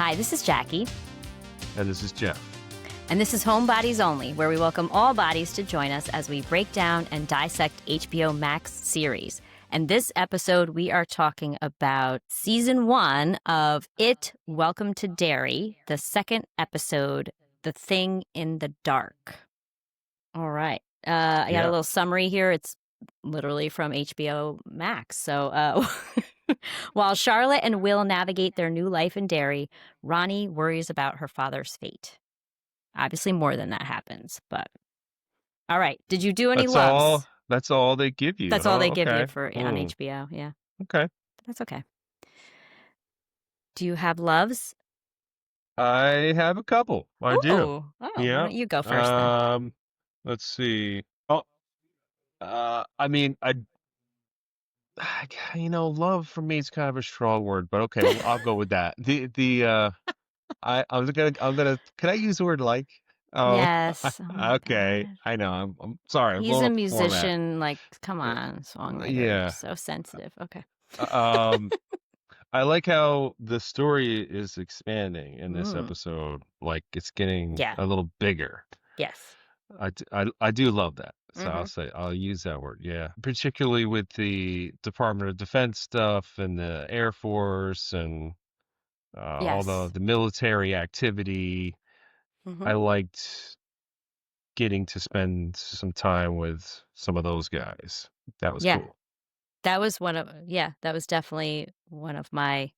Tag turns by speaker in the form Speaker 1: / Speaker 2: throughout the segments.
Speaker 1: Hi, this is Jackie.
Speaker 2: And this is Jeff.
Speaker 1: And this is Homebodies Only, where we welcome all bodies to join us as we break down and dissect HBO Max series. And this episode, we are talking about Season 1 of It, Welcome to Derry, the second episode, The Thing in the Dark. All right. I got a little summary here. It's literally from HBO Max. So while Charlotte and Will navigate their new life in Derry, Ronnie worries about her father's fate. Obviously, more than that happens, but all right. Did you do any loves?
Speaker 2: That's all they give you.
Speaker 1: That's all they give you
Speaker 2: Okay.
Speaker 1: on HBO. Yeah.
Speaker 2: Okay.
Speaker 1: That's okay. Do you have loves?
Speaker 2: I have a couple. I do.
Speaker 1: Oh, why don't you go first then?
Speaker 2: Let's see. Oh, love for me is kind of a strong word, but okay, well, I'll go with that. I'm gonna. Can I use the word like? Oh,
Speaker 1: Yes. Oh my
Speaker 2: okay.
Speaker 1: God.
Speaker 2: I know. I'm sorry. I'm
Speaker 1: He's
Speaker 2: blowing
Speaker 1: a
Speaker 2: up the format.
Speaker 1: musician. Like, come on, songwriter.
Speaker 2: Yeah.
Speaker 1: So sensitive. Okay.
Speaker 2: I like how the story is expanding in this episode. Like it's getting a little bigger.
Speaker 1: Yes.
Speaker 2: I do love that. So I'll use that word. Yeah. Particularly with the Department of Defense stuff and the Air Force and all the military activity. I liked getting to spend some time with some of those guys. That was cool.
Speaker 1: That was that was definitely one of my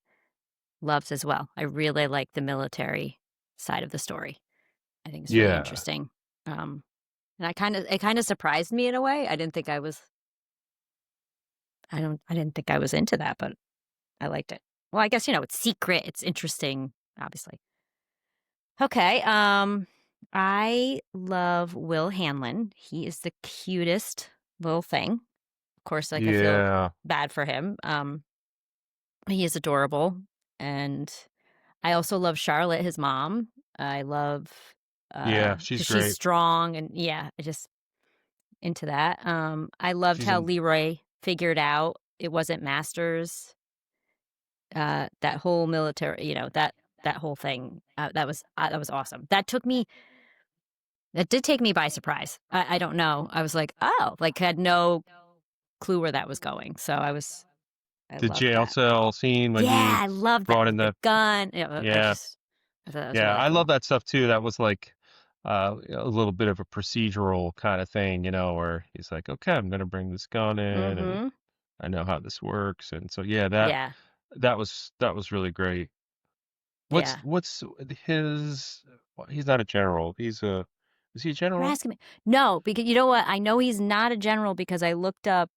Speaker 1: loves as well. I really like the military side of the story. I think it's really interesting. And it kind of surprised me in a way. I didn't think I was into that, but I liked it. Well, I guess, it's secret, it's interesting, obviously. Okay. I love Will Hanlon. He is the cutest little thing. Of course, I feel bad for him. He is adorable. And I also love Charlotte, his mom. I love
Speaker 2: she's
Speaker 1: 'cause
Speaker 2: great.
Speaker 1: she's strong and I just into that. I loved how Leroy figured out it wasn't Masters. That whole military, that whole thing. That was awesome. That did take me by surprise. I don't know. I was like, oh, had no clue where that was going. So I
Speaker 2: The
Speaker 1: loved
Speaker 2: jail
Speaker 1: that.
Speaker 2: cell scene when
Speaker 1: I love
Speaker 2: brought
Speaker 1: that
Speaker 2: in
Speaker 1: the gun.
Speaker 2: Yeah.
Speaker 1: I thought that was really
Speaker 2: I
Speaker 1: cool.
Speaker 2: love that stuff too. That was like a little bit of a procedural kind of thing, where he's like, okay, I'm gonna bring this gun in and I know how this works. And so that was really great. What's his he's not a general. Is he a general?
Speaker 1: You're asking me. No, because you know what? I know he's not a general because I looked up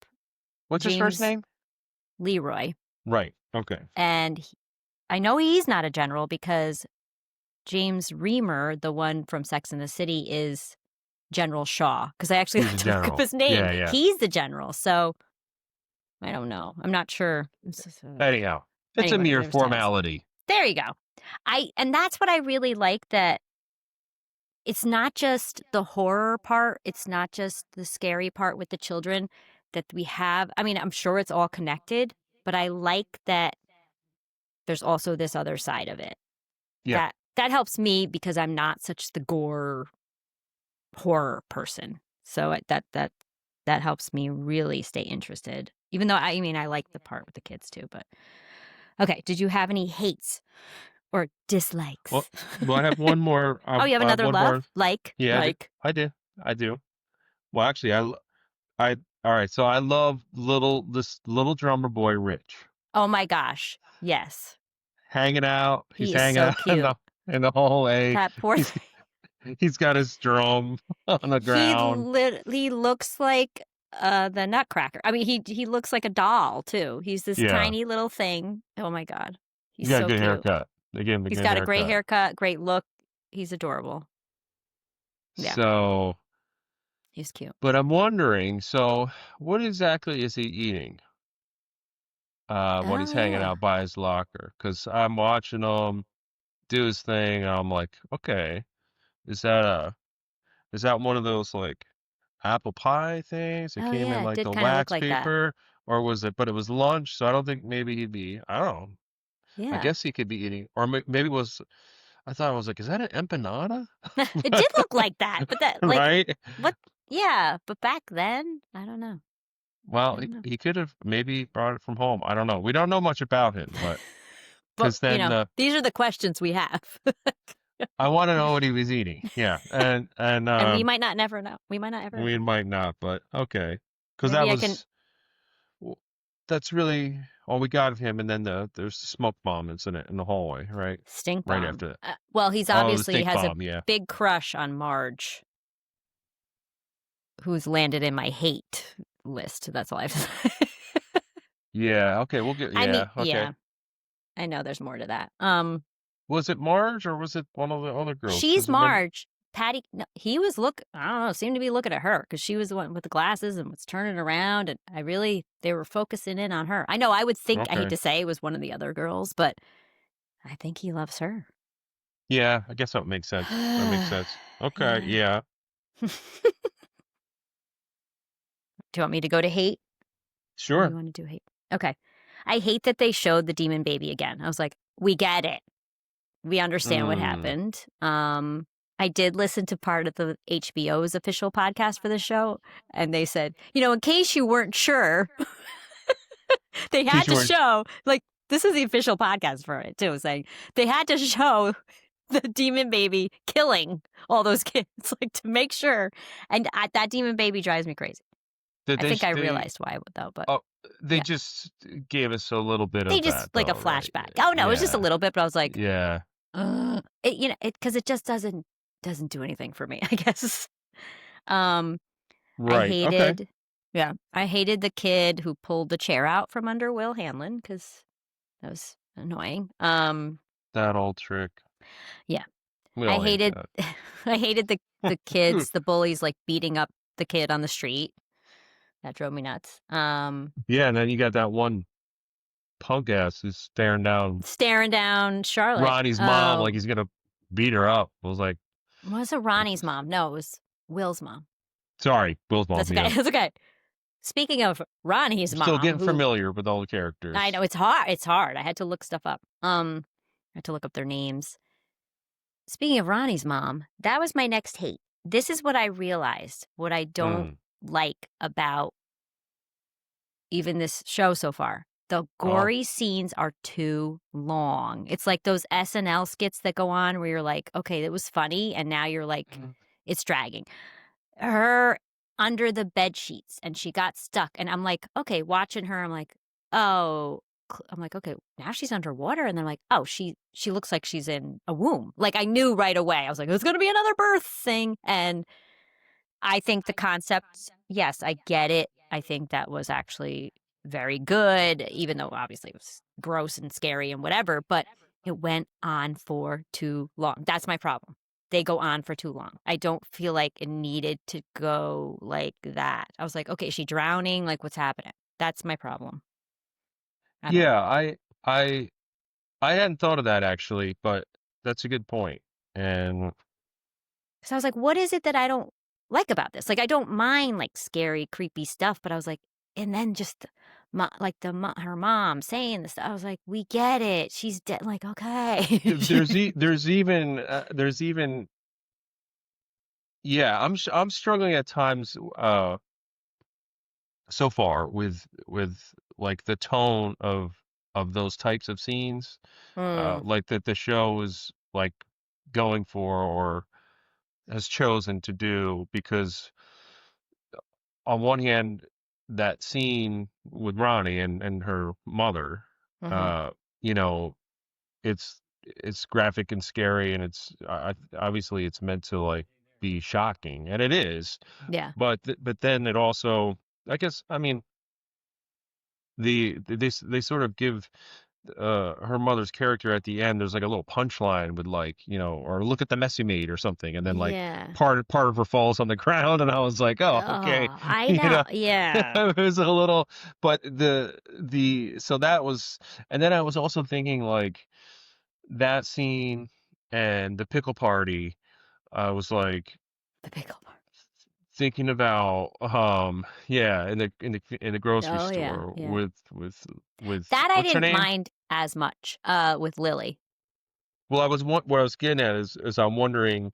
Speaker 2: What's his first name?
Speaker 1: Leroy.
Speaker 2: Right. Okay.
Speaker 1: And I know he's not a general because James Reamer, the one from Sex and the City, is General Shaw. Because I actually had to look up his name.
Speaker 2: Yeah.
Speaker 1: He's the general. So I don't know. I'm not sure.
Speaker 2: Anyhow, it's a mere formality.
Speaker 1: There you go. And that's what I really like, that it's not just the horror part. It's not just the scary part with the children that we have. I mean, I'm sure it's all connected, but I like that there's also this other side of it.
Speaker 2: Yeah.
Speaker 1: That helps me because I'm not such the gore horror person. So that helps me really stay interested. Even though I like the part with the kids too, but okay. Did you have any hates or dislikes?
Speaker 2: Well, I have one more.
Speaker 1: You have another love?
Speaker 2: Yeah,
Speaker 1: like?
Speaker 2: I do. Well, actually, all right. So I love this little drummer boy, Rich.
Speaker 1: Oh my gosh. Yes.
Speaker 2: Hanging out. He's hanging
Speaker 1: so
Speaker 2: out
Speaker 1: cute.
Speaker 2: in the hallway.
Speaker 1: That poor
Speaker 2: He's got his drum on the ground.
Speaker 1: He looks like the Nutcracker. I mean, he looks like a doll too. He's this tiny little thing. Oh my God. He's
Speaker 2: got
Speaker 1: so
Speaker 2: a good
Speaker 1: cute.
Speaker 2: haircut.
Speaker 1: He's got a great haircut, great look. He's adorable. Yeah.
Speaker 2: So
Speaker 1: he's cute.
Speaker 2: But I'm wondering, so what exactly is he eating when he's hanging out by his locker? Because I'm watching him do his thing, and I'm like, okay, is that one of those like apple pie things that came in like the wax paper, or was it? But it was lunch, so I don't think maybe he'd be. I don't know. I
Speaker 1: Yeah.
Speaker 2: guess he could be eating, or maybe it was. I thought I was like, is that an empanada?
Speaker 1: It did look like that, but that like
Speaker 2: Right?
Speaker 1: what yeah, but back then, I don't know. I
Speaker 2: Well,
Speaker 1: don't know.
Speaker 2: he could have maybe brought it from home. I don't know. We don't know much about him, but
Speaker 1: But,
Speaker 2: because then
Speaker 1: these are the questions we have.
Speaker 2: I want to know what he was eating. Yeah, and
Speaker 1: And we might not never know. We might not ever
Speaker 2: we
Speaker 1: know.
Speaker 2: might not, but okay, because that
Speaker 1: Maybe I can
Speaker 2: was that's really all we got of him. And then there's the smoke bomb incident in the hallway, right?
Speaker 1: stink
Speaker 2: Right
Speaker 1: bomb.
Speaker 2: after that.
Speaker 1: Well, he's
Speaker 2: Oh, the
Speaker 1: obviously
Speaker 2: stink
Speaker 1: has a
Speaker 2: bomb. Yeah,
Speaker 1: big crush on Marge, who's landed in my hate list. That's all I have to say.
Speaker 2: yeah. Okay, we'll get.
Speaker 1: I mean,
Speaker 2: Yeah, okay.
Speaker 1: yeah, I know there's more to that.
Speaker 2: Was it Marge or was it one of the other girls?
Speaker 1: She's
Speaker 2: Because remember,
Speaker 1: Marge. Patty, no, he was I don't know, seemed to be looking at her because she was the one with the glasses and was turning around. And they were focusing in on her. I know I would think, I hate
Speaker 2: okay.
Speaker 1: to say it was one of the other girls, but I think he loves her.
Speaker 2: Yeah, I guess that makes sense. That makes sense. Okay,
Speaker 1: Yeah.
Speaker 2: yeah,
Speaker 1: Do you want me to go to hate? Or you
Speaker 2: sure.
Speaker 1: want to do hate? Okay. I hate that they showed the demon baby again. I was like, we get it. We understand what
Speaker 2: Mm.
Speaker 1: happened. I did listen to part of the HBO's official podcast for the show, and they said, in case you weren't sure, they had
Speaker 2: Case you
Speaker 1: to
Speaker 2: weren't.
Speaker 1: show, like, this is the official podcast for it too, saying they had to show the demon baby killing all those kids, like to make sure. And that demon baby drives me crazy.
Speaker 2: Did
Speaker 1: I
Speaker 2: they?
Speaker 1: think I
Speaker 2: They.
Speaker 1: realized why, though, but
Speaker 2: Oh, they
Speaker 1: yeah,
Speaker 2: just gave us a little bit
Speaker 1: they
Speaker 2: of
Speaker 1: just
Speaker 2: that,
Speaker 1: like a
Speaker 2: though, right?
Speaker 1: flashback. Oh no, it was just a
Speaker 2: Yeah,
Speaker 1: little bit, but I was like,
Speaker 2: yeah.
Speaker 1: because it just doesn't do anything for me, I guess. Um, I
Speaker 2: Right. Okay.
Speaker 1: hated, yeah, I hated the kid who pulled the chair out from under Will Hanlon because that was annoying.
Speaker 2: That old trick.
Speaker 1: Yeah,
Speaker 2: We
Speaker 1: I
Speaker 2: all hate
Speaker 1: hated,
Speaker 2: that.
Speaker 1: I hated the kids, the bullies, like beating up the kid on the street. That drove me nuts.
Speaker 2: Yeah, and then you got that one punk ass who's staring down
Speaker 1: Staring down Charlotte.
Speaker 2: Ronnie's mom
Speaker 1: Oh,
Speaker 2: like he's gonna beat her up. I was
Speaker 1: was it
Speaker 2: like,
Speaker 1: Ronnie's mom? No, it was Will's mom.
Speaker 2: sorry, Will's
Speaker 1: That's
Speaker 2: mom.
Speaker 1: okay.
Speaker 2: Yeah,
Speaker 1: That's okay. Speaking of Ronnie's
Speaker 2: I'm still
Speaker 1: mom,
Speaker 2: getting
Speaker 1: who
Speaker 2: familiar with all the
Speaker 1: I
Speaker 2: characters.
Speaker 1: know it's hard. It's hard. I had to look stuff up. I had to look up their names. Speaking of Ronnie's mom, that was my next hate. This is what I realized. What I don't
Speaker 2: Mm.
Speaker 1: like about even this show so far. The
Speaker 2: Oh,
Speaker 1: gory scenes are too long. It's like those SNL skits that go on where you're like, okay, it was funny, and now you're like, it's dragging. Her under the bed sheets and she got stuck, and I'm like, okay, watching her, I'm like, oh, I'm like, okay, now she's underwater, and then I'm like, oh, she looks like she's in a womb. Like I knew right away. I was like, it's gonna be another birth thing. And I think the concept, yes, I get it. I think that was actually very good, even though obviously it was gross and scary and whatever, but it went on for too long. That's my problem. They go on for too long. I don't feel like it needed to go like that. I was like, okay, is she drowning? Like, what's happening? That's my problem. I don't know.
Speaker 2: yeah. I I hadn't thought of that actually, but that's a good point. And
Speaker 1: So I was like, what is it that I don't like about this? Like, I don't mind like scary, creepy stuff, but I was like, and then just her mom saying this, I was like, we get it. She's dead. Like, okay.
Speaker 2: there's even yeah. I'm struggling at times so far with like the tone of those types of scenes,
Speaker 1: Mm,
Speaker 2: like that the show is like going for or has chosen to do because on one hand, that scene with Ronnie and her mother,
Speaker 1: hmm
Speaker 2: uh, you know, it's graphic and scary, and obviously it's meant to like be shocking, and it is,
Speaker 1: yeah.
Speaker 2: but then it also, I guess, I mean, they sort of give her mother's character at the end, there's like a little punchline with like, or look at the mess you made or something, and then like
Speaker 1: Yeah.
Speaker 2: part of her falls on the ground, and I was like, oh, okay,
Speaker 1: Oh, I
Speaker 2: you
Speaker 1: know.
Speaker 2: know,
Speaker 1: Yeah.
Speaker 2: it was a little, but so that was, and then I was also thinking like that scene and the pickle party, I was like,
Speaker 1: The pickle part.
Speaker 2: thinking about yeah, in the grocery
Speaker 1: Oh yeah,
Speaker 2: store
Speaker 1: yeah.
Speaker 2: with
Speaker 1: That I
Speaker 2: what's her
Speaker 1: didn't
Speaker 2: name?
Speaker 1: mind as much with Lily.
Speaker 2: Well, what I was getting at is I'm wondering,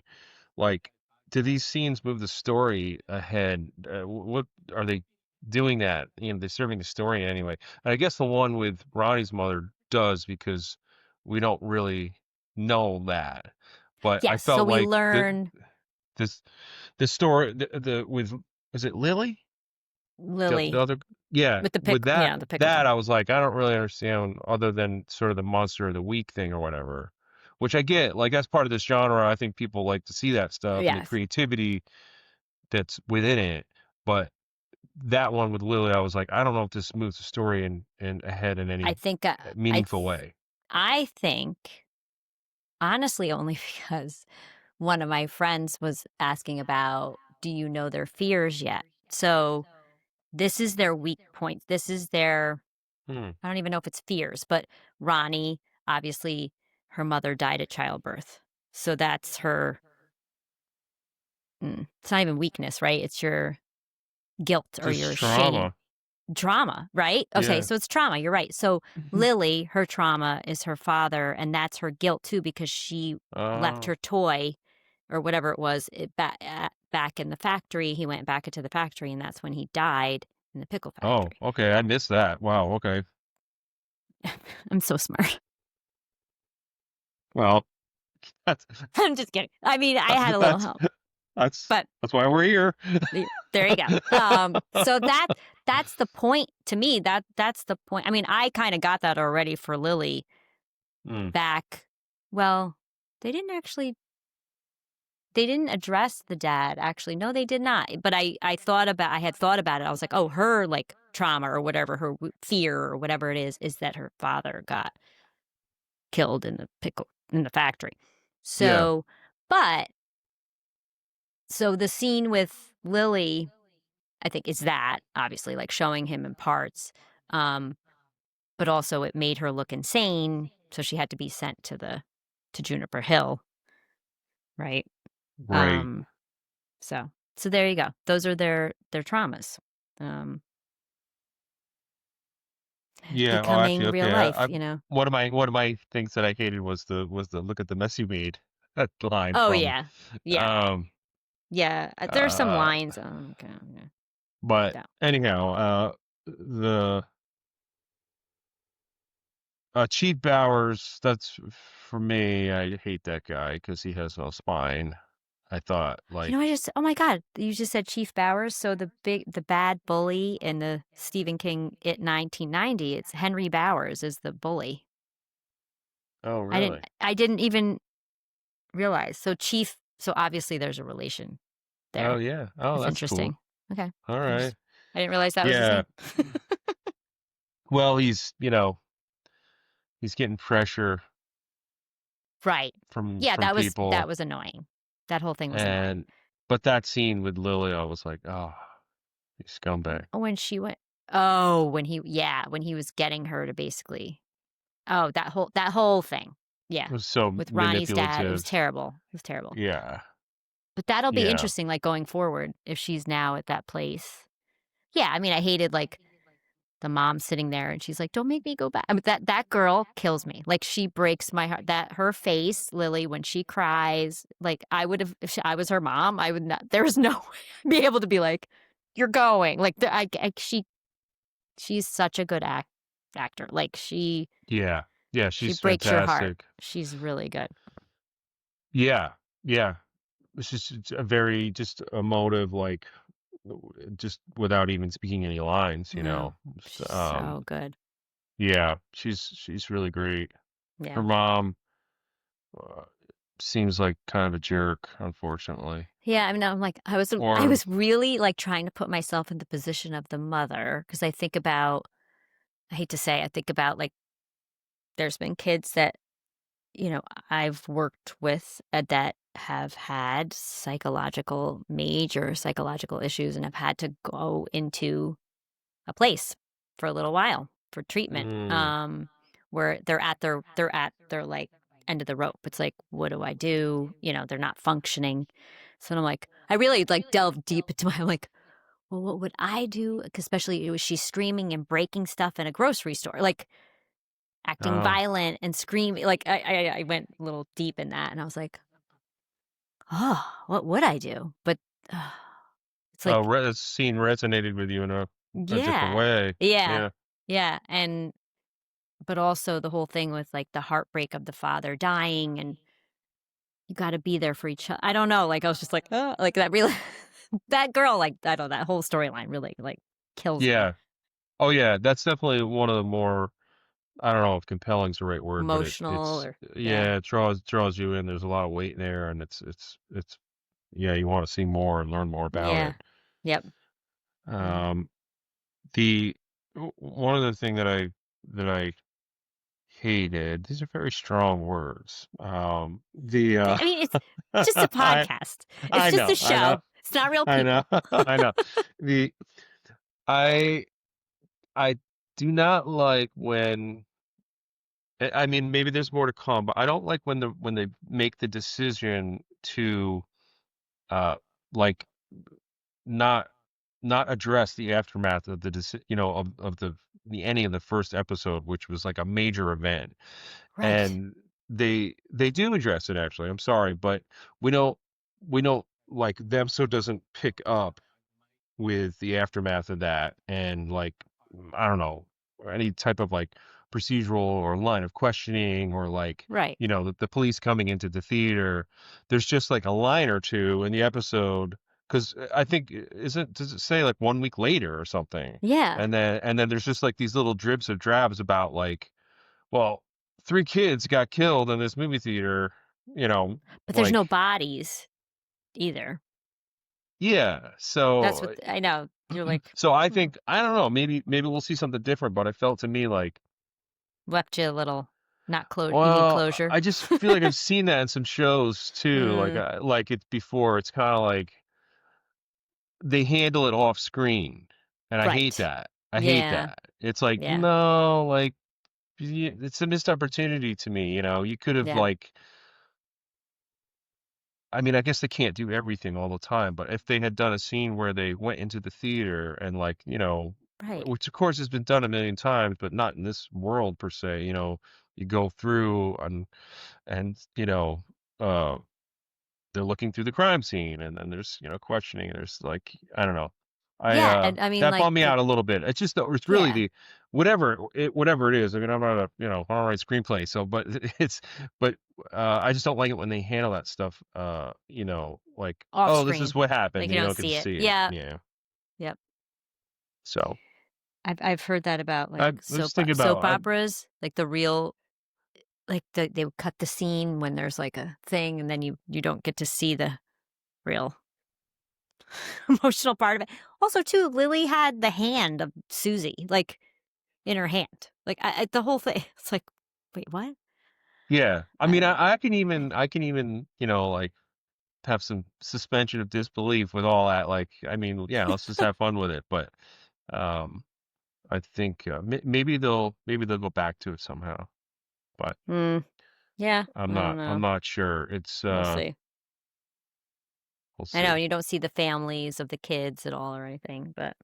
Speaker 2: like, do these scenes move the story ahead? What are they doing that? You know, they're serving the story anyway. And I guess the one with Ronnie's mother does because we don't really know that. But I
Speaker 1: Yes, so
Speaker 2: felt
Speaker 1: we
Speaker 2: like
Speaker 1: learn
Speaker 2: this the story the with was it Lily? The
Speaker 1: Lily
Speaker 2: other yeah,
Speaker 1: with the
Speaker 2: with that
Speaker 1: the pickle
Speaker 2: that
Speaker 1: jar.
Speaker 2: I was like, I don't really understand other than sort of the monster of the week thing or whatever. Which I get, like that's part of this genre. I think people like to see that stuff and the
Speaker 1: Yes,
Speaker 2: creativity that's within it. But that one with Lily, I was like, I don't know if this moves the story in ahead in
Speaker 1: I
Speaker 2: any
Speaker 1: think I
Speaker 2: meaningful
Speaker 1: th-
Speaker 2: way.
Speaker 1: I think honestly only because one of my friends was asking about, do you know their fears yet? So this is their weak point. This is their,
Speaker 2: Hmm.
Speaker 1: I don't even know if it's fears, but Ronnie, obviously, her mother died at childbirth. So that's her, it's not even weakness, right? It's your guilt or
Speaker 2: Just
Speaker 1: your shame.
Speaker 2: trauma.
Speaker 1: Trauma, right? Okay,
Speaker 2: Yeah.
Speaker 1: so it's trauma. You're right. So
Speaker 2: Mhm.
Speaker 1: Lily, her trauma is her father, and that's her guilt too because she left
Speaker 2: Oh.
Speaker 1: her toy or whatever it was back in the factory. He went back into the factory, and that's when he died in the pickle
Speaker 2: Oh,
Speaker 1: factory.
Speaker 2: okay. I missed that. Wow, okay.
Speaker 1: I'm so smart.
Speaker 2: Well, that's
Speaker 1: I'm just kidding. I mean, I
Speaker 2: that's
Speaker 1: had a little
Speaker 2: that's
Speaker 1: help,
Speaker 2: that's
Speaker 1: but
Speaker 2: that's why we're here.
Speaker 1: there you go. So that's the point to me. That's the point. I mean, I kind of got that already for Lily
Speaker 2: Mm,
Speaker 1: back. Well, they didn't actually they didn't address the dad, actually. No, they did not. But I had thought about it. I was like, oh, her like trauma or whatever, her fear or whatever it is that her father got killed in the factory.
Speaker 2: yeah,
Speaker 1: So, but so the scene with Lily, I think, is that obviously like showing him in parts, um, but also it made her look insane, so she had to be sent to Juniper Hill, right?
Speaker 2: right.
Speaker 1: Um, so there you go. Those are their traumas. Um,
Speaker 2: Yeah. Oh, actually,
Speaker 1: becoming real
Speaker 2: okay.
Speaker 1: life,
Speaker 2: I
Speaker 1: you know.
Speaker 2: one of my things that I hated was the look at the mess you made. That line
Speaker 1: Oh
Speaker 2: from,
Speaker 1: yeah. Yeah.
Speaker 2: um,
Speaker 1: Yeah. There's some
Speaker 2: uh,
Speaker 1: lines. Okay, yeah.
Speaker 2: but
Speaker 1: Yeah.
Speaker 2: anyhow, the Chief Bowers. That's for me. I hate that guy because he has no spine. I thought
Speaker 1: You know, I
Speaker 2: like,
Speaker 1: just oh my God, you just said Chief Bowers. So the bad bully in the Stephen King It 1990, it's Henry Bowers is the bully.
Speaker 2: oh really?
Speaker 1: I didn't even realize. So obviously there's a relation
Speaker 2: Oh
Speaker 1: there.
Speaker 2: yeah. Oh,
Speaker 1: That's
Speaker 2: that's cool.
Speaker 1: interesting. Okay.
Speaker 2: All
Speaker 1: I
Speaker 2: right.
Speaker 1: just I didn't realize that was his
Speaker 2: Yeah.
Speaker 1: name.
Speaker 2: Well, he's getting pressure
Speaker 1: Right. Yeah,
Speaker 2: from
Speaker 1: that
Speaker 2: people.
Speaker 1: was annoying. That whole thing was annoying.
Speaker 2: And but that scene with Lily, I was like, oh, you scumbag.
Speaker 1: When she went Oh, when he was getting her to basically oh, that whole thing. Yeah.
Speaker 2: It was so
Speaker 1: With Ronnie's dad, it was
Speaker 2: manipulative.
Speaker 1: terrible. It was terrible.
Speaker 2: Yeah.
Speaker 1: But that'll be
Speaker 2: Yeah.
Speaker 1: interesting, like, going forward if she's now at that place. Yeah, I mean, I hated, like, the mom sitting there and she's like, "Don't make me go back." I mean, that girl kills me. Like, she breaks my heart. That her face, Lily, when she cries, like, I would have if I was her mom, I would not there was no way I'd be able to be like, "You're going." Like, she's such a good actor. Like,
Speaker 2: Yeah. Yeah,
Speaker 1: she
Speaker 2: she's
Speaker 1: breaks your heart.
Speaker 2: fantastic.
Speaker 1: She's really good.
Speaker 2: Yeah. Yeah. It's a very just emotive, like just without even speaking any lines, you
Speaker 1: No,
Speaker 2: know.
Speaker 1: she's so good.
Speaker 2: Yeah, she's really great. Her
Speaker 1: Yeah.
Speaker 2: mom uh, seems like kind of a jerk, unfortunately.
Speaker 1: Yeah, I mean, I'm like, I
Speaker 2: Or
Speaker 1: was really like trying to put myself in the position of the mother because I think about, I hate to say, I think about like there's been kids that, you know, I've worked with that have had major psychological issues and have had to go into a place for a little while for treatment.
Speaker 2: mm,
Speaker 1: Where they're at their like end of the rope. It's like, what do I do? You know, they're not functioning. So I'm like, I really like delved deep into I'm like, well, what would I do? Because especially it was she's screaming and breaking stuff in a grocery store, like acting
Speaker 2: Oh,
Speaker 1: violent and screaming. Like I went a little deep in that, and I was like, oh, what would I do? But uh, it's like,
Speaker 2: the scene resonated with you in a different
Speaker 1: yeah,
Speaker 2: way.
Speaker 1: yeah,
Speaker 2: Yeah.
Speaker 1: yeah, and but also the whole thing with like the heartbreak of the father dying, and you got to be there for each other. I don't know. Like I was just like, oh, like that really, that girl, like I don't know, that whole storyline really like kills me.
Speaker 2: Yeah. Oh yeah, that's definitely one of the more, I don't know if compelling's the right word, but
Speaker 1: Emotional or yeah,
Speaker 2: yeah, it draws you in. There's a lot of weight there, and it's yeah, you want to see more and learn more about
Speaker 1: yeah,
Speaker 2: it.
Speaker 1: yep, yeah.
Speaker 2: Um, the one of the thing that I hated, these are very strong words.
Speaker 1: I mean, it's just a
Speaker 2: I
Speaker 1: podcast. It's
Speaker 2: I
Speaker 1: just a
Speaker 2: know, I know,
Speaker 1: show. It's not real
Speaker 2: I know,
Speaker 1: people.
Speaker 2: I know. The I I do not like when I mean, maybe there's more to come, but I don't like when they make the decision to uh like not not address the aftermath of of the ending of the first episode, which was like a major event.
Speaker 1: Right,
Speaker 2: And they do address it actually. I'm sorry, but we don't we don't like them so doesn't pick up with the aftermath of that and like I don't know any type of like procedural or line of questioning or like
Speaker 1: right.
Speaker 2: the police coming into the theater. There's just like a line or two in the episode because I think isn't does it say like 1 week later or something,
Speaker 1: Yeah,
Speaker 2: and then there's just like these little dribs of drabs about like well 3 kids got killed in this movie theater,
Speaker 1: but there's no
Speaker 2: like
Speaker 1: bodies either.
Speaker 2: yeah
Speaker 1: That's
Speaker 2: so
Speaker 1: what I know. You're like,
Speaker 2: So I
Speaker 1: hmm,
Speaker 2: think I don't know, maybe we'll see something different, but I felt to me like,
Speaker 1: left you a little not close. You need
Speaker 2: well,
Speaker 1: closure.
Speaker 2: I just feel like I've seen that in some shows too,
Speaker 1: Mm,
Speaker 2: like it before. It's kind of like they handle it off screen, and I hate
Speaker 1: right.
Speaker 2: that. I hate
Speaker 1: Yeah,
Speaker 2: that. It's like
Speaker 1: yeah,
Speaker 2: no, like it's a missed opportunity to me. You could have
Speaker 1: yeah.
Speaker 2: like I mean, I guess they can't do everything all the time, but if they had done a scene where they went into the theater and like,
Speaker 1: Right.
Speaker 2: which of course has been done a million times, but not in this world per se, you go through and uh they're looking through the crime scene and then there's, questioning, there's like I don't know.
Speaker 1: Yeah, and I mean,
Speaker 2: That
Speaker 1: like
Speaker 2: bummed me
Speaker 1: the
Speaker 2: out a little bit. It's just that it's really
Speaker 1: yeah,
Speaker 2: the whatever it is. I mean, I'm not a, I don't write screenplay, so but but I just don't like it when they handle that stuff like,
Speaker 1: off
Speaker 2: oh, this is
Speaker 1: screen,
Speaker 2: what happened
Speaker 1: like
Speaker 2: and
Speaker 1: you
Speaker 2: you
Speaker 1: don't
Speaker 2: don't get to
Speaker 1: see it.
Speaker 2: see it.
Speaker 1: Yeah,
Speaker 2: Yeah.
Speaker 1: yep.
Speaker 2: So
Speaker 1: I've heard that about like
Speaker 2: I was thinking
Speaker 1: soap
Speaker 2: about
Speaker 1: operas, like the real like they would cut the scene when there's like a thing, and then you don't get to see the real emotional part of it. Also, too, Lily had the hand of Susie like in her hand, like the whole thing. It's like, wait, what?
Speaker 2: yeah. I
Speaker 1: I
Speaker 2: mean,
Speaker 1: don't know.
Speaker 2: I can even, like have some suspension of disbelief with all that. Like, I mean, yeah, let's just have fun with it. But um, I think maybe they'll go back to it somehow. But
Speaker 1: Mm, yeah,
Speaker 2: I'm
Speaker 1: I don't
Speaker 2: not I'm
Speaker 1: know.
Speaker 2: not sure. It's
Speaker 1: We'll see.
Speaker 2: we'll
Speaker 1: I know
Speaker 2: see.
Speaker 1: you don't see the families of the kids at all or anything, but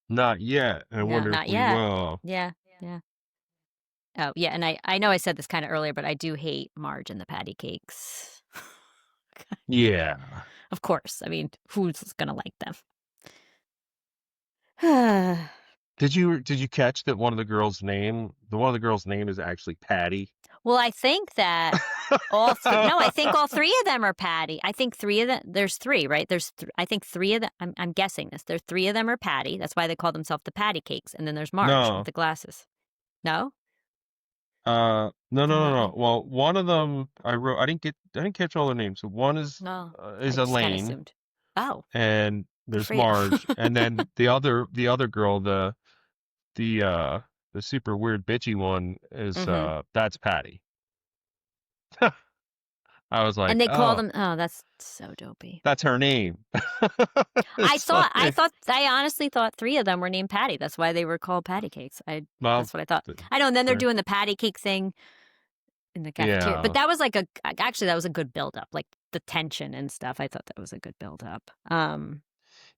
Speaker 2: Not yet. I
Speaker 1: no,
Speaker 2: wonder if
Speaker 1: not
Speaker 2: we
Speaker 1: yet.
Speaker 2: will.
Speaker 1: Yeah, yeah. Oh, yeah, and I know I said this kind of earlier, but I do hate Marge and the patty cakes.
Speaker 2: Yeah.
Speaker 1: Of course. I mean, who's gonna like them?
Speaker 2: Did you catch that one of the girls' name is actually Patty?
Speaker 1: Well, I think that no, I think all three of them are Patty. I think three of them. There's three, right? I think three of them. I'm guessing this. There's three of them are Patty. That's why they call themselves the Patty Cakes. And then there's Marge with
Speaker 2: No.
Speaker 1: the glasses. No,
Speaker 2: No, no,
Speaker 1: I'm
Speaker 2: no,
Speaker 1: not.
Speaker 2: no. Well, one of them I didn't catch all their names. So one
Speaker 1: No,
Speaker 2: is
Speaker 1: I just kind of
Speaker 2: Elaine,
Speaker 1: assumed. Oh,
Speaker 2: and
Speaker 1: good
Speaker 2: there's
Speaker 1: for you.
Speaker 2: Marge, and then the other girl, the uh the super weird bitchy one is
Speaker 1: hmm
Speaker 2: that's Patty. I was
Speaker 1: And
Speaker 2: like,
Speaker 1: they call
Speaker 2: oh,
Speaker 1: them. Oh, that's so dopey.
Speaker 2: that's her name. It's like,
Speaker 1: I honestly thought three of them were named Patty. That's why they were called Patty Cakes.
Speaker 2: well,
Speaker 1: That's what I thought.
Speaker 2: th-
Speaker 1: I know. And then they're
Speaker 2: there.
Speaker 1: doing the Patty Cake thing in the cafeteria. But
Speaker 2: Yeah.
Speaker 1: that was like actually that was a good build up, like the tension and stuff. I thought that was a good build up.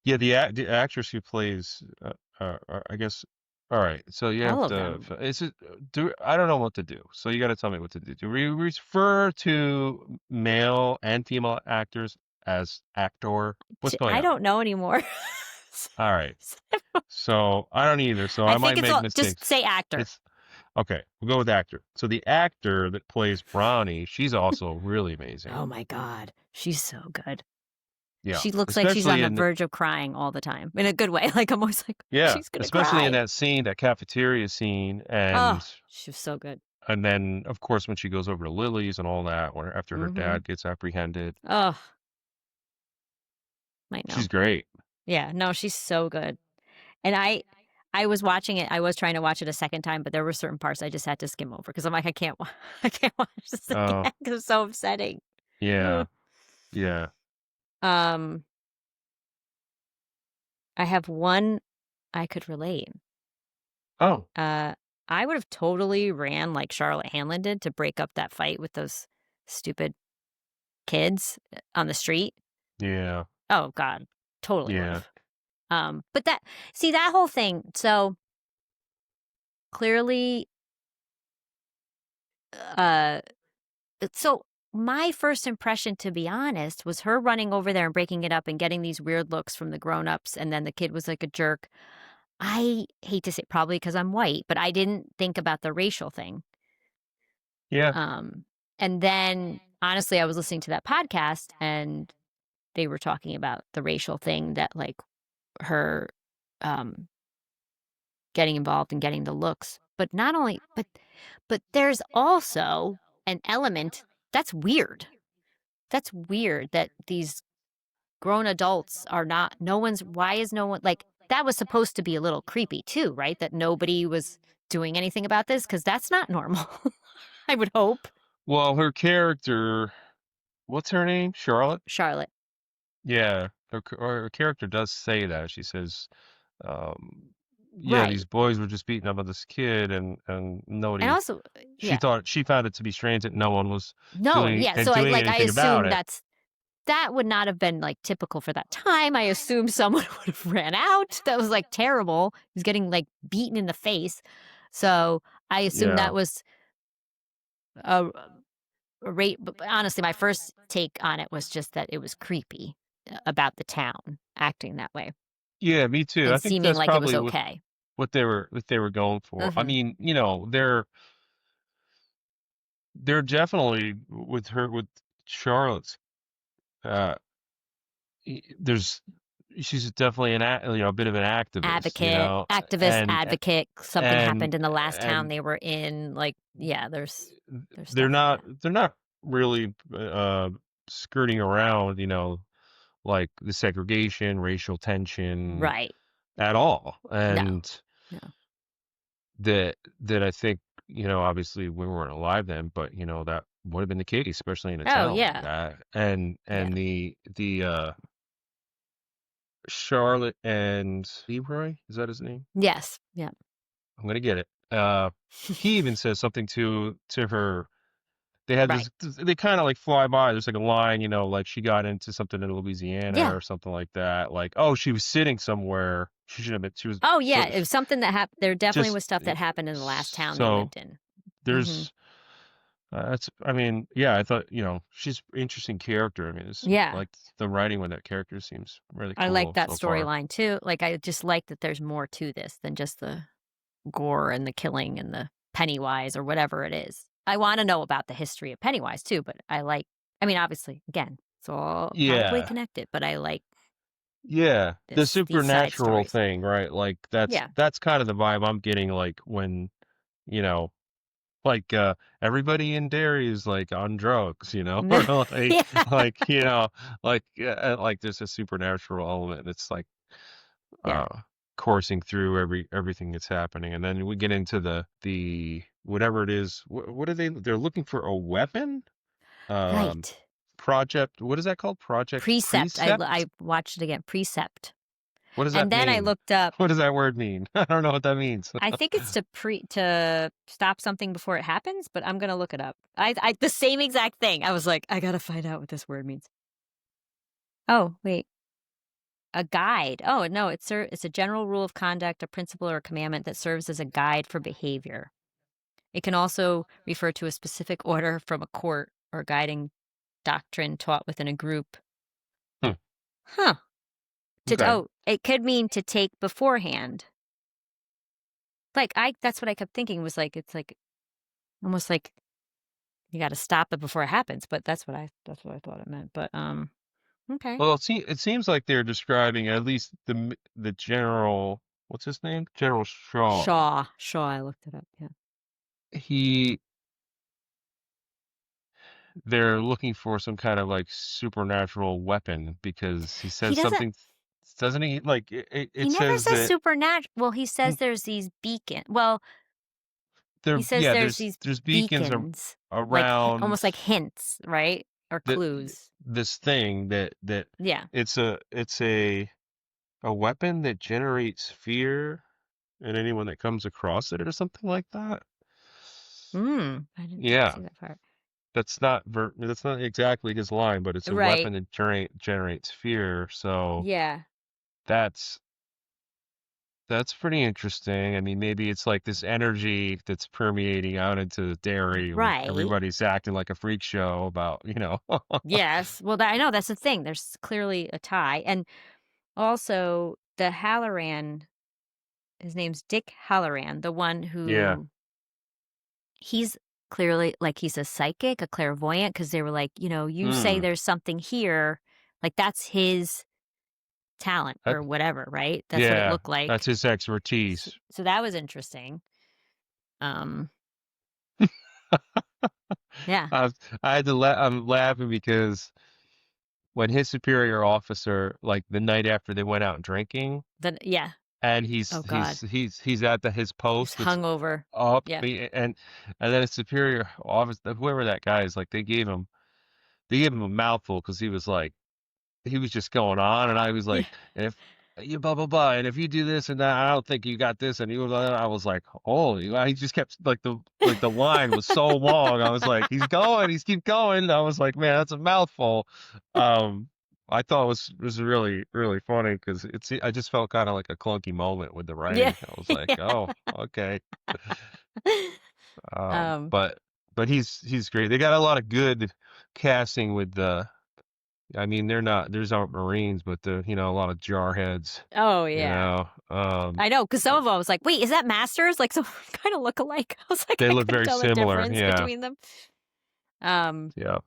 Speaker 2: Yeah, the actress who plays, I guess. All right, so you
Speaker 1: All
Speaker 2: have
Speaker 1: of
Speaker 2: to.
Speaker 1: them.
Speaker 2: Is it? Do I don't know what to do. So you got to tell me what to do. Do we refer to male and female actors as actor? What's going
Speaker 1: I
Speaker 2: on?
Speaker 1: don't know anymore.
Speaker 2: All right. So I don't either. So
Speaker 1: I
Speaker 2: I
Speaker 1: think
Speaker 2: might
Speaker 1: it's
Speaker 2: make
Speaker 1: all just
Speaker 2: mistakes.
Speaker 1: say actor.
Speaker 2: It's okay. We'll go with actor. So the actor that plays Brownie, she's also really amazing.
Speaker 1: Oh my God. She's so good.
Speaker 2: Yeah,
Speaker 1: She looks like she's on
Speaker 2: especially
Speaker 1: the
Speaker 2: in the,
Speaker 1: verge of crying all the time in a good way. Like I'm always like,
Speaker 2: yeah,
Speaker 1: she's going to
Speaker 2: especially in
Speaker 1: cry.
Speaker 2: that scene, that cafeteria scene,
Speaker 1: Oh, she was so good.
Speaker 2: and then of course when she goes over to Lily's and all that, where after her
Speaker 1: Mm-hmm.
Speaker 2: dad gets apprehended,
Speaker 1: Oh, I know.
Speaker 2: she's great.
Speaker 1: Yeah, no, she's so good. And I was watching it. I was trying to watch it a second time, but there were certain parts I just had to skim over because I'm like, I can't, I can't watch this
Speaker 2: Oh,
Speaker 1: again because it's so upsetting.
Speaker 2: yeah,
Speaker 1: Ugh.
Speaker 2: yeah.
Speaker 1: Um, I have one I could relate.
Speaker 2: Oh,
Speaker 1: Uh, I would have totally ran like Charlotte Hanlon did to break up that fight with those stupid kids on the street.
Speaker 2: yeah,
Speaker 1: Oh God, totally would
Speaker 2: yeah.
Speaker 1: have. But that whole thing. So clearly, uh, so my first impression, to be honest, was her running over there and breaking it up and getting these weird looks from the grown-ups, and then the kid was like a jerk. I hate to say it, probably because I'm white, but I didn't think about the racial thing.
Speaker 2: Yeah.
Speaker 1: Um, and then honestly, I was listening to that podcast and they were talking about the racial thing that like her um getting involved and getting the looks. But not only but there's also an element that's weird. That's weird that these grown adults are not why is no one like that was supposed to be a little creepy too, right? That nobody was doing anything about this because that's not normal. I would hope.
Speaker 2: Well, her character, what's her name? Charlotte?
Speaker 1: Charlotte.
Speaker 2: Yeah, her character does say that. She says, um, yeah, these
Speaker 1: Right.
Speaker 2: boys were just beating up on this kid, and
Speaker 1: And
Speaker 2: nobody.
Speaker 1: also,
Speaker 2: She
Speaker 1: yeah.
Speaker 2: thought she found it to be strange that no one was
Speaker 1: No, yeah. So
Speaker 2: doing
Speaker 1: I
Speaker 2: anything about
Speaker 1: assume
Speaker 2: it.
Speaker 1: that would not have been like typical for that time. I assume someone would have ran out. That was like terrible. He's getting like beaten in the face. So I assume
Speaker 2: Yeah.
Speaker 1: that was a, a rate. But honestly, my first take on it was just that it was creepy about the town acting that way
Speaker 2: Yeah, me too.
Speaker 1: and
Speaker 2: I think
Speaker 1: seeming
Speaker 2: that's
Speaker 1: like it was
Speaker 2: probably
Speaker 1: okay.
Speaker 2: what they were going for. I
Speaker 1: Mm-hmm.
Speaker 2: mean, they're definitely with Charlotte's uh there's she's definitely a bit of an activist,
Speaker 1: Activist, advocate. Something
Speaker 2: and
Speaker 1: happened in the last town
Speaker 2: and
Speaker 1: they were in. Like, yeah, there's
Speaker 2: they're
Speaker 1: stuff.
Speaker 2: not
Speaker 1: Yeah.
Speaker 2: they're not really skirting around, like the segregation, racial tension
Speaker 1: Right.
Speaker 2: at all.
Speaker 1: No.
Speaker 2: And
Speaker 1: No.
Speaker 2: that I think, obviously we weren't alive then, but that would have been the case, especially in a
Speaker 1: Oh,
Speaker 2: town like
Speaker 1: yeah.
Speaker 2: that.
Speaker 1: Yeah.
Speaker 2: And the Charlotte and Leroy, is that his name?
Speaker 1: Yes. Yeah.
Speaker 2: I'm gonna get it. He even says something to her. They had
Speaker 1: Right.
Speaker 2: they kind of like fly by. There's like a line, like she got into something in Louisiana
Speaker 1: Yeah.
Speaker 2: or something like that. Like, oh, she was sitting somewhere. She should have been. She was
Speaker 1: Oh, yeah.
Speaker 2: so
Speaker 1: It was something that happened. There definitely
Speaker 2: just
Speaker 1: was stuff that happened in the last town they
Speaker 2: so
Speaker 1: lived in. Mm-hmm.
Speaker 2: there's that's. I mean, yeah, I thought she's an interesting character. I mean, it's
Speaker 1: Yeah.
Speaker 2: like the writing with that character seems really
Speaker 1: I like
Speaker 2: cool
Speaker 1: that
Speaker 2: so far.
Speaker 1: storyline too. Like, I just like that there's more to this than just the gore and the killing and the Pennywise or whatever it is. I want to know about the history of Pennywise too, but I mean, obviously, again, it's all probably
Speaker 2: Yeah.
Speaker 1: connected, but I like
Speaker 2: Yeah, the
Speaker 1: these side
Speaker 2: supernatural
Speaker 1: stories.
Speaker 2: thing, right? Like that's
Speaker 1: Yeah.
Speaker 2: that's kind of the vibe I'm getting like when, you know, like everybody in Derry is like on drugs, or like
Speaker 1: Yeah.
Speaker 2: like, like there's a supernatural element that's like
Speaker 1: Yeah.
Speaker 2: uh coursing through everything that's happening. And then we get into the whatever it is. What are they're looking for a weapon? Um
Speaker 1: Right.
Speaker 2: Project, what is that called? Project
Speaker 1: Precept. I
Speaker 2: Precept?
Speaker 1: watched it again. Precept.
Speaker 2: What does that
Speaker 1: And then I
Speaker 2: mean?
Speaker 1: looked up.
Speaker 2: What does that word mean? I don't know what that means.
Speaker 1: I think it's to stop something before it happens, but I'm gonna look it up. I the same exact thing. I was like, I gotta find out what this word means. Oh, wait. A guide. Oh, no, it's a general rule of conduct, a principle, or a commandment that serves as a guide for behavior. It can also refer to a specific order from a court or guiding doctrine taught within a group.
Speaker 2: Hmm.
Speaker 1: Huh.
Speaker 2: Okay.
Speaker 1: It could mean to take beforehand. Like that's what I kept thinking was like it's like almost like you got to stop it before it happens, but that's what I thought it meant. But okay.
Speaker 2: Well, it seems like they're describing at least the general. What's his name? General Shaw.
Speaker 1: Shaw, I looked it up. Yeah.
Speaker 2: He They're looking for some kind of like supernatural weapon because he
Speaker 1: He
Speaker 2: says
Speaker 1: doesn't
Speaker 2: something, doesn't he? Like
Speaker 1: he
Speaker 2: it
Speaker 1: never
Speaker 2: says
Speaker 1: says
Speaker 2: that
Speaker 1: supernatural. Well, he says there's these well, he says
Speaker 2: yeah,
Speaker 1: there's these
Speaker 2: there's beacons
Speaker 1: beacons, like
Speaker 2: around
Speaker 1: almost like hints, right? Or
Speaker 2: the
Speaker 1: clues.
Speaker 2: this thing that
Speaker 1: Yeah.
Speaker 2: it's a weapon that generates fear in anyone that comes across it or something like that.
Speaker 1: I didn't
Speaker 2: Yeah,
Speaker 1: see that part.
Speaker 2: that's not exactly his line, but it's a
Speaker 1: Right.
Speaker 2: weapon that generates fear. So
Speaker 1: Yeah.
Speaker 2: that's that's pretty interesting. I mean, maybe it's like this energy that's permeating out into Derry, and
Speaker 1: Right.
Speaker 2: everybody's acting like a freak show about, you know.
Speaker 1: Yes. Well, I know that's the thing. There's clearly a tie. And also the Halloran, his name's Dick Halloran, the one
Speaker 2: Yeah.
Speaker 1: who he's clearly like he's a psychic, a clairvoyant, because they were like, you say
Speaker 2: Mm.
Speaker 1: there's something here. Like that's his talent
Speaker 2: That,
Speaker 1: or whatever, right? That's what it
Speaker 2: yeah,
Speaker 1: looked
Speaker 2: that's
Speaker 1: like.
Speaker 2: his
Speaker 1: So,
Speaker 2: expertise.
Speaker 1: so that was interesting. Um, yeah.
Speaker 2: I, I had to I'm laughing because when his superior officer, like the night after they went out drinking,
Speaker 1: Then yeah.
Speaker 2: and
Speaker 1: Oh God.
Speaker 2: he's at his
Speaker 1: He was
Speaker 2: post that's
Speaker 1: hungover.
Speaker 2: up,
Speaker 1: Yeah.
Speaker 2: and then his superior officer, whoever that guy is, like they gave him a mouthful because he was just going on, and I was
Speaker 1: Yeah.
Speaker 2: like, and if you blah blah blah, and if you do this and that, I don't think you got this, and I was like, holy, he just kept like the line was so long. I was like, he's keep going. I was like, man, that's a mouthful. Um, I thought it was really funny because I just felt kind of like a clunky moment with the
Speaker 1: Yeah.
Speaker 2: writing. I was like, oh, okay.
Speaker 1: Yeah.
Speaker 2: Um,
Speaker 1: um,
Speaker 2: but he's great. They got a lot of good casting with the. I mean, there's aren't Marines, but a lot of jarheads,
Speaker 1: oh
Speaker 2: you
Speaker 1: yeah.
Speaker 2: know.
Speaker 1: I know, because some of them I was like, wait, is that Masters? Like, some kind of look alike. I was like,
Speaker 2: They
Speaker 1: I
Speaker 2: look
Speaker 1: couldn't
Speaker 2: very
Speaker 1: tell the
Speaker 2: similar.
Speaker 1: difference
Speaker 2: Yeah.
Speaker 1: between them. Um,
Speaker 2: Yeah.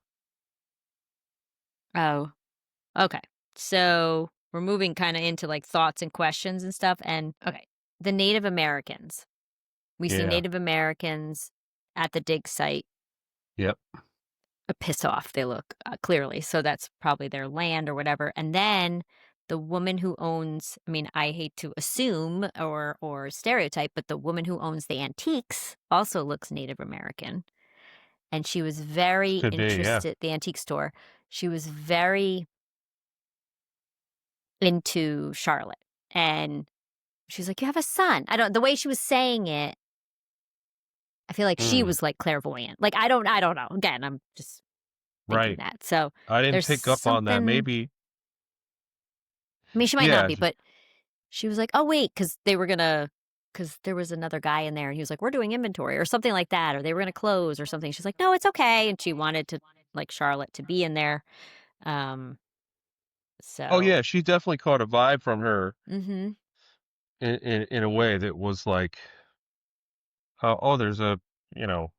Speaker 1: oh, okay. So we're moving kind of into like thoughts and questions and stuff. And okay, the Native Americans. We see
Speaker 2: Yeah.
Speaker 1: Native Americans at the dig site.
Speaker 2: Yep.
Speaker 1: A piss off, they look clearly. So that's probably their land or whatever. And then the woman who owns, I mean, I hate to assume or stereotype, but the woman who owns the antiques also looks Native American. And she was very
Speaker 2: Could be. Yeah.
Speaker 1: interested, the antique store. She was very into Charlotte. And she's like, you have a son. The way she was saying it, I feel like she
Speaker 2: Mm,
Speaker 1: was like clairvoyant. Like, I don't know. Again, I'm just thinking
Speaker 2: right.
Speaker 1: that. So
Speaker 2: I didn't
Speaker 1: there's
Speaker 2: pick up on that.
Speaker 1: something,
Speaker 2: Maybe.
Speaker 1: I mean, she might not
Speaker 2: Yeah.
Speaker 1: be, but she was like, oh, wait, because because there was another guy in there and he was like, we're doing inventory or something like that, or they were going to close or something. She's like, no, it's okay. And she wanted to, like, Charlotte to be in there. Um,
Speaker 2: Oh
Speaker 1: so,
Speaker 2: yeah. She definitely caught a vibe from her
Speaker 1: mm-hmm.
Speaker 2: in a way that was like, oh, there's you know,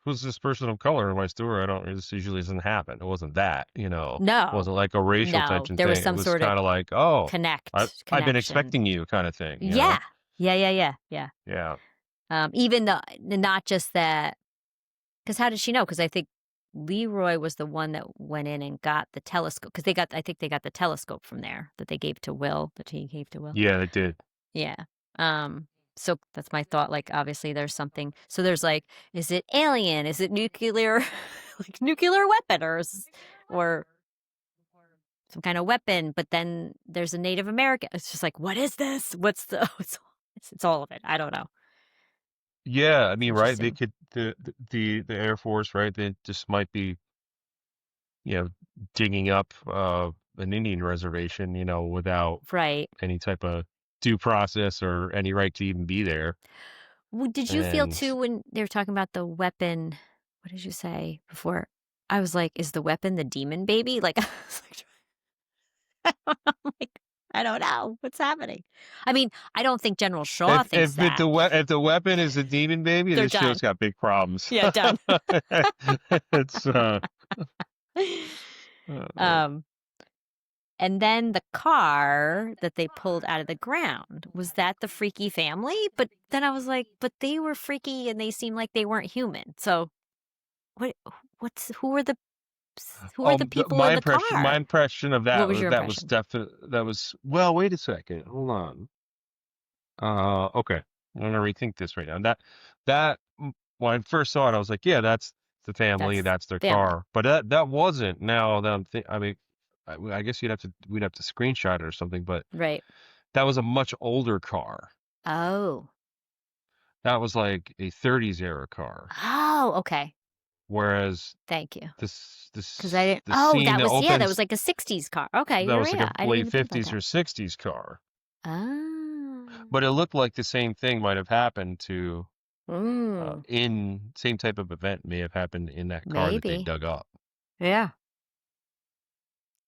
Speaker 2: who's this person of color in my store? This usually doesn't happen. It wasn't that, it
Speaker 1: No,
Speaker 2: wasn't like a racial
Speaker 1: no,
Speaker 2: tension
Speaker 1: there was
Speaker 2: thing. It
Speaker 1: some
Speaker 2: was
Speaker 1: sort of
Speaker 2: kind of like, oh, I've been
Speaker 1: connection.
Speaker 2: expecting you kind of thing,
Speaker 1: Yeah. Yeah.
Speaker 2: Yeah.
Speaker 1: Even not just that, because how did she know? Because I think Leroy was the one that went in and got the telescope, because I think they got the telescope from there that they gave to Will, that he gave to Will.
Speaker 2: Yeah, it did.
Speaker 1: Yeah. Um, so that's my thought. Like, obviously there's something. So there's like, is it alien? Is it nuclear, like nuclear weapon or some kind of weapon, but then there's a Native American. It's just like, what is this? What's the? It's all of it. I don't know.
Speaker 2: Yeah, I
Speaker 1: It's
Speaker 2: mean, right? They
Speaker 1: interesting,
Speaker 2: could the Air Force, right? They just might be, you know, digging up an Indian reservation, without
Speaker 1: right?
Speaker 2: any type of due process or any right to even be there.
Speaker 1: Did you feel
Speaker 2: And
Speaker 1: too when they were talking about the weapon? What did you say before? I was like, is the weapon the demon baby? Like, I was I'm like, I don't know what's happening. I mean, I don't think General Shaw thinks that.
Speaker 2: if the weapon is a demon baby,
Speaker 1: They're
Speaker 2: this
Speaker 1: done.
Speaker 2: show's got big problems.
Speaker 1: Yeah, done.
Speaker 2: It's uh,
Speaker 1: um, and then the car that they pulled out of the ground, was that the freaky family? But then I was like, but they were freaky and they seemed like they weren't human. So what? Who were the people
Speaker 2: my
Speaker 1: in the
Speaker 2: impression
Speaker 1: car?
Speaker 2: of
Speaker 1: What
Speaker 2: that
Speaker 1: was
Speaker 2: was
Speaker 1: your impression?
Speaker 2: well, wait a second, hold on. Okay, I'm gonna rethink this right now. When I first saw it, I was like, yeah, that's the family,
Speaker 1: That's
Speaker 2: that's their
Speaker 1: family,
Speaker 2: car. But that wasn't. Now that I mean, I guess we'd have to screenshot it or something. But
Speaker 1: right?
Speaker 2: that was a much older car.
Speaker 1: Oh,
Speaker 2: That was like a 30s era car.
Speaker 1: oh, okay.
Speaker 2: Whereas
Speaker 1: Thank you.
Speaker 2: this
Speaker 1: Because I didn't.
Speaker 2: the
Speaker 1: Oh,
Speaker 2: scene
Speaker 1: that
Speaker 2: that
Speaker 1: was that was
Speaker 2: opens,
Speaker 1: like a '60s car. Okay,
Speaker 2: that was like
Speaker 1: yeah.
Speaker 2: a
Speaker 1: I didn't
Speaker 2: late
Speaker 1: even think about
Speaker 2: 50s
Speaker 1: that.
Speaker 2: or 60s car.
Speaker 1: Ah,
Speaker 2: But it looked like the same thing might have happened
Speaker 1: mm,
Speaker 2: in same type of event may have happened in that car that they
Speaker 1: maybe.
Speaker 2: dug up.
Speaker 1: Yeah.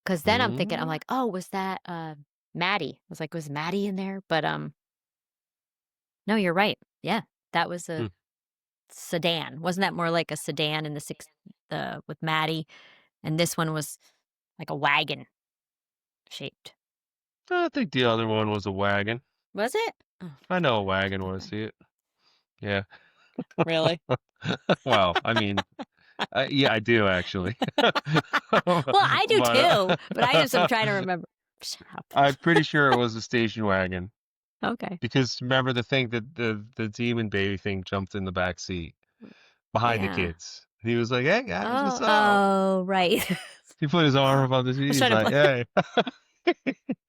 Speaker 1: Because then I'm thinking, I'm
Speaker 2: Mm,
Speaker 1: like, oh, was that Maddie? I was like, was Maddie in there? But no, you're right. Yeah, that was a
Speaker 2: hmm.
Speaker 1: sedan. Wasn't that more like a sedan in the with Maddie? And this one was like a wagon shaped.
Speaker 2: I think the other one was a wagon.
Speaker 1: Was it? Oh,
Speaker 2: I know a
Speaker 1: I'll look
Speaker 2: wagon
Speaker 1: at that
Speaker 2: was.
Speaker 1: then.
Speaker 2: See it? Yeah.
Speaker 1: Really?
Speaker 2: Well, I mean, yeah, I do actually.
Speaker 1: Well, I do too, but I just am
Speaker 2: But
Speaker 1: trying to remember. Shut up.
Speaker 2: I'm pretty sure it was a station wagon
Speaker 1: Okay.
Speaker 2: because remember the thing that the demon baby thing jumped in the back seat behind the
Speaker 1: Yeah.
Speaker 2: kids. He was like, "Hey guys, what's
Speaker 1: Oh,
Speaker 2: up?"
Speaker 1: oh, right.
Speaker 2: He put his arm
Speaker 1: I
Speaker 2: up on the seat.
Speaker 1: was
Speaker 2: He's
Speaker 1: trying to
Speaker 2: like, "Hey."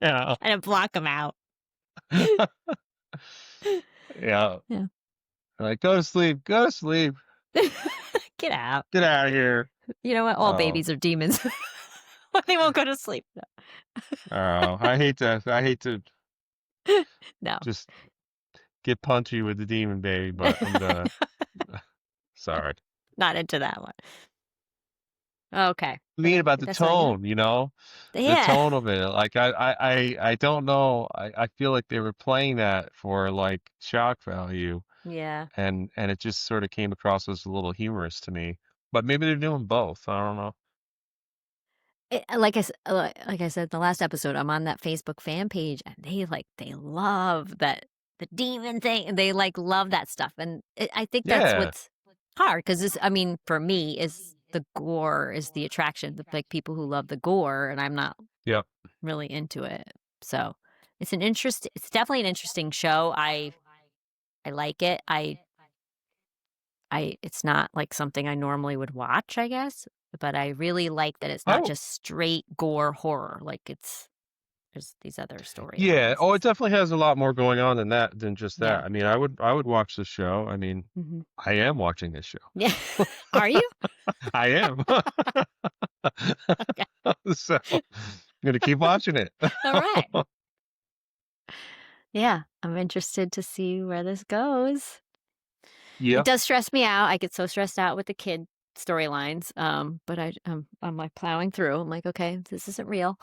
Speaker 2: Yeah.
Speaker 1: trying to block him out.
Speaker 2: Yeah.
Speaker 1: Yeah.
Speaker 2: Like, go to sleep, go to sleep,
Speaker 1: Get out.
Speaker 2: get out of here.
Speaker 1: You know what? All
Speaker 2: Oh,
Speaker 1: babies are demons. They won't go to sleep.
Speaker 2: oh, I hate to
Speaker 1: No.
Speaker 2: just get punchy with the demon baby, but I'm gonna. Sorry.
Speaker 1: Not into that one. Okay.
Speaker 2: I mean about the
Speaker 1: That's all you got?
Speaker 2: tone, the
Speaker 1: Yeah.
Speaker 2: tone of it. Like I don't know. I feel like they were playing that for like shock value,
Speaker 1: Yeah.
Speaker 2: and it just sort of came across as a little humorous to me. But maybe they're doing both. I don't know.
Speaker 1: Like I said in the last episode, I'm on that Facebook fan page, and they love that the demon thing, and they love that stuff, and I think that's
Speaker 2: Yeah.
Speaker 1: what's hard because this, I mean, for me, is the gore is the attraction. The like people who love the gore, and I'm not
Speaker 2: Yep.
Speaker 1: really into it. So it's definitely an interesting show. I like it. It's not like something I normally would watch, I guess, but I really like that it's not
Speaker 2: Oh,
Speaker 1: just straight gore horror. Like there's these other
Speaker 2: yeah.
Speaker 1: storylines
Speaker 2: Oh,
Speaker 1: and
Speaker 2: it
Speaker 1: stuff.
Speaker 2: definitely has a lot more going on than just
Speaker 1: Yeah.
Speaker 2: that. I mean, I would watch the show. I mean,
Speaker 1: Hmm.
Speaker 2: I am watching this show.
Speaker 1: Yeah. Are you?
Speaker 2: I am.
Speaker 1: Okay.
Speaker 2: So I'm gonna keep watching it.
Speaker 1: All right. Yeah. I'm interested to see where this goes. It
Speaker 2: Yeah.
Speaker 1: does stress me out. I get so stressed out with the kid storylines. But I'm like plowing through. I'm like, okay, this isn't real.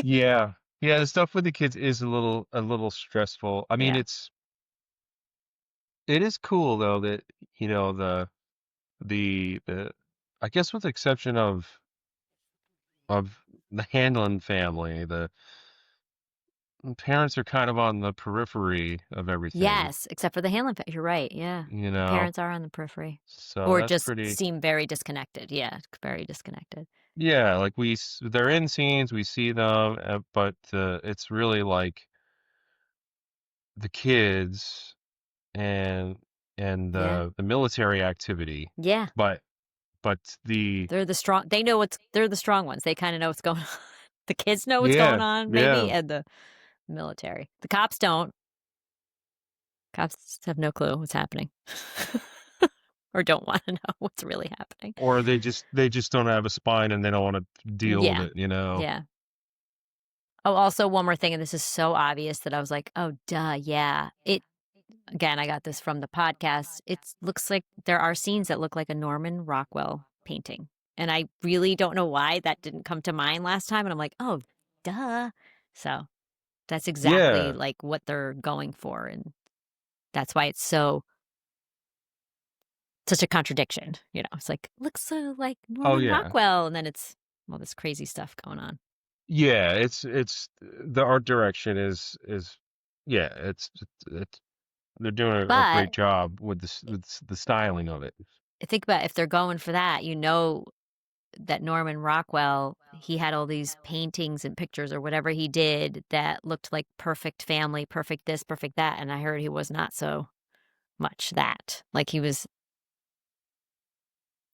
Speaker 2: Yeah. Yeah, the stuff with the kids is a little stressful. I mean,
Speaker 1: Yeah.
Speaker 2: it is cool though that the I guess with the exception of the Hanlon family, the parents are kind of on the periphery of everything,
Speaker 1: Yes, except for the Hanlon you're right, yeah.
Speaker 2: you
Speaker 1: The
Speaker 2: know.
Speaker 1: parents are on the periphery.
Speaker 2: So
Speaker 1: Or
Speaker 2: that's
Speaker 1: just
Speaker 2: pretty.
Speaker 1: seem very disconnected, yeah, very disconnected.
Speaker 2: Yeah, like they're in scenes, we see them, but it's really like the kids and
Speaker 1: Yeah.
Speaker 2: the military activity,
Speaker 1: Yeah,
Speaker 2: but but the
Speaker 1: they're the strong they know they're the strong ones, they kinda know what's going on. The kids know what's going
Speaker 2: Yeah,
Speaker 1: on, maybe,
Speaker 2: yeah.
Speaker 1: and the military. The cops don't. Cops have no clue what's happening. Or don't want to know what's really happening.
Speaker 2: Or they just don't have a spine and they don't want to deal with
Speaker 1: Yeah.
Speaker 2: it, you know?
Speaker 1: Yeah. Oh, also one more thing, and this is so obvious that I was like, "Oh, duh, yeah." Again, I got this from the podcast. It looks like there are scenes that look like a Norman Rockwell painting, and I really don't know why that didn't come to mind last time, and I'm like, "Oh, duh." So, that's exactly,
Speaker 2: Yeah.
Speaker 1: like, what they're going for, and that's why it's such a contradiction, you know? It's like, "Looks so like
Speaker 2: Oh,
Speaker 1: Norman
Speaker 2: yeah.
Speaker 1: Rockwell," and then it's all this crazy stuff going on.
Speaker 2: Yeah, it's the art direction is yeah, it's they're doing a
Speaker 1: But
Speaker 2: great job with the styling of it.
Speaker 1: think about if they're going for that, you know that Norman Rockwell, he had all these paintings and pictures or whatever he did that looked like perfect family, perfect this, perfect that, and I heard he was not so much that. Like he was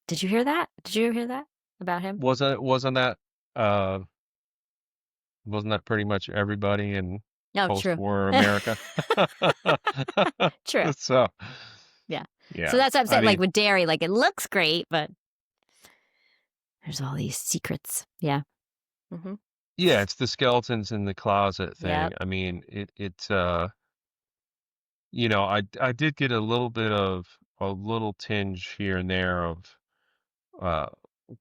Speaker 1: Did you hear that? Did you hear that about him?
Speaker 2: Wasn't that uh wasn't that pretty much everybody in
Speaker 1: No, true.
Speaker 2: post-war America?
Speaker 1: True.
Speaker 2: So,
Speaker 1: Yeah. So
Speaker 2: yeah.
Speaker 1: that's what I'm
Speaker 2: I
Speaker 1: saying, like
Speaker 2: mean,
Speaker 1: with Derry, like it looks great, but there's all these secrets. Yeah. Mhm.
Speaker 2: yeah, it's the skeletons in the closet thing.
Speaker 1: Yep.
Speaker 2: I mean, I did get a little tinge here and there of uh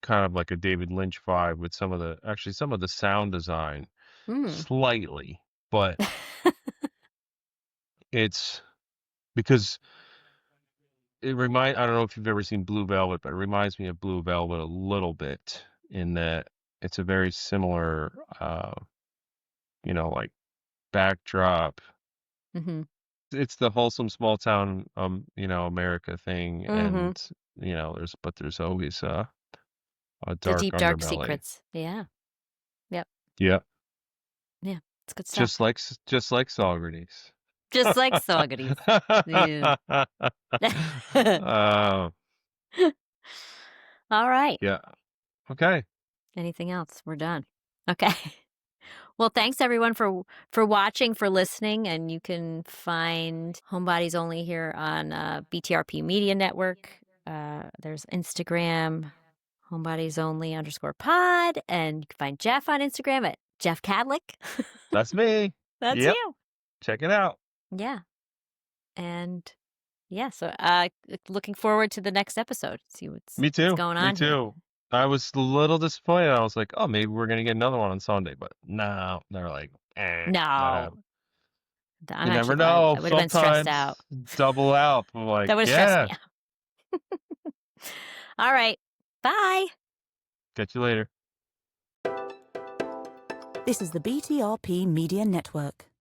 Speaker 2: kind of like a David Lynch vibe with some of the sound design
Speaker 1: Mm.
Speaker 2: slightly, but it's because I don't know if you've ever seen Blue Velvet, but it reminds me of Blue Velvet a little bit in that it's a very similar like backdrop.
Speaker 1: Mhm.
Speaker 2: It's the wholesome small town America thing,
Speaker 1: Mhm.
Speaker 2: and there's always a
Speaker 1: The
Speaker 2: dark
Speaker 1: deep dark
Speaker 2: underbelly.
Speaker 1: secrets. Yeah. Yep.
Speaker 2: Yeah.
Speaker 1: Yeah. It's good
Speaker 2: Just
Speaker 1: stuff.
Speaker 2: like just like Socrates.
Speaker 1: Just like Socrates. Yeah.
Speaker 2: uh,
Speaker 1: All right.
Speaker 2: yeah. Okay.
Speaker 1: Anything else? We're done. Okay. Well, thanks everyone for watching, for listening, and you can find Homebodies Only here on BTRP Media Network. There's Instagram, Homebodies Only _pod, and you can find Jeff on Instagram at Jeff Cadlick.
Speaker 2: That's me.
Speaker 1: That's
Speaker 2: Yep.
Speaker 1: you.
Speaker 2: Check it out.
Speaker 1: Yeah. And yeah, so looking forward to the next episode. See what's
Speaker 2: Me too.
Speaker 1: going
Speaker 2: Me
Speaker 1: on here.
Speaker 2: too. I was a little disappointed. I was like, oh, maybe we're gonna get another one on Sunday, but no, they're like,
Speaker 1: No,
Speaker 2: whatever.
Speaker 1: I'm
Speaker 2: You
Speaker 1: actually
Speaker 2: never
Speaker 1: glad.
Speaker 2: know.
Speaker 1: I would have been stressed
Speaker 2: Sometimes
Speaker 1: out.
Speaker 2: double out. I'm like,
Speaker 1: That would have stressed me
Speaker 2: yeah.
Speaker 1: out. All right. Bye.
Speaker 2: Catch you later.
Speaker 3: This is the BTRP Media Network.